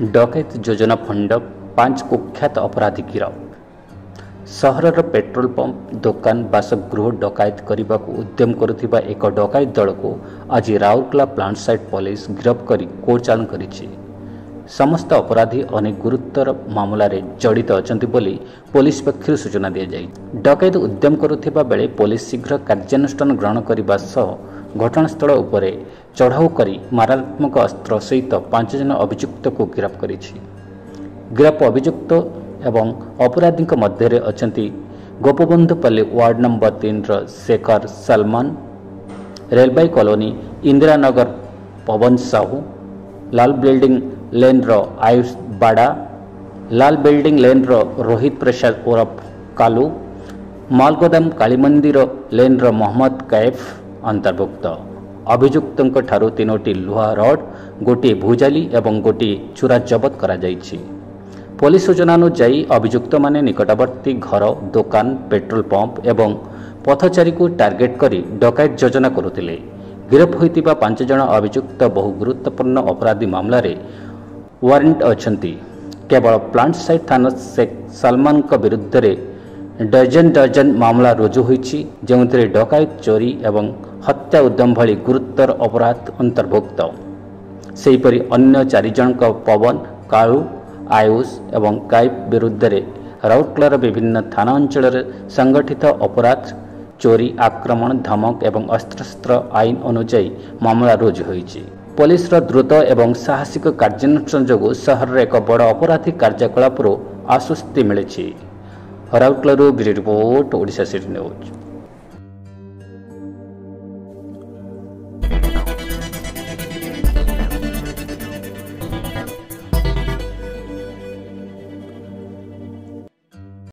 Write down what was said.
डकैत योजना फंड 5 कुख्यात अपराधी गिरफ। सहरर पेट्रोल पंप दुकान बासगृह डकैत करने को उद्यम करुथिबा एक डकैत दल को आज राउरकेला प्लांट साइट पुलिस गिरफ कर कोर्ट चालान करिछि। समस्त अपराधी अनेक गुरुतर मामलें जड़ित अछंती बोली पुलिस पक्षर सूचना दी जाए। डकैत उद्यम करुथिबा बेले पुलिस शीघ्र कार्यानुष्ठान ग्रहण करने सह घटनास्थल उपर चढ़ाऊ करी मारात्मक अस्त्र सहित 5 जन अभियुक्त को गिरफ्त करिछि। गिरफ्त अभियुक्त एवं अपराधी मध्य अछंती Gopabandhupalli ward number 3 Shekhar Salman, railway colony Indiranagar Pawan Sahu, लाल बिल्डिंग लेन आयुष बाड़ा, लाल बिल्डिंग लेन रोहित प्रसाद ओरफ कालू, मालगोदाम कालीमंदिर लेन मोहम्मद कैफ अंतर्भुक्त। अभियुक्त ठारू 3टी लुहा रड, गोटे भुजाली एवं गोटे छुरा जबत करा जायछि। पुलिस सूचना अनुଯାयी अभियुक्त माने निकटवर्ती घर, दुकान, पेट्रोल पंप एवं पथचारी को टार्गेट करी डकैत योजना करुथिले। गिरफ होइतिबा 5 जन अभियुक्त बहु गुरुत्वपूर्ण अपराधी मामलें वारंट अछंती। केवल प्लांट साइट थाना शेख सलमान विरुद्ध डजन मामला रुजु होइछि, जेउथिरे डकैत, चोरी एवं हत्या उद्यम भली गुरुतर अपराध अंतर्भुक्त। सेहीपरि अन्य 4 जन पवन, कालू, आयुष एवं कैफ विरुद्ध राउरकेलार विभिन्न थाना अंचल संगठित अपराध, चोरी, आक्रमण, धमक एवं अस्त्रशस्त्र आईन अनुଯାयी मामला रुजु होइछि। पुलिस द्रुत एवं साहसिक कार्यानुष्ठान जोगु सहर एक बड़ अपराधी कार्यकलापर आश्वस्ति मिली। Rourkela bureau report, Odisha city news.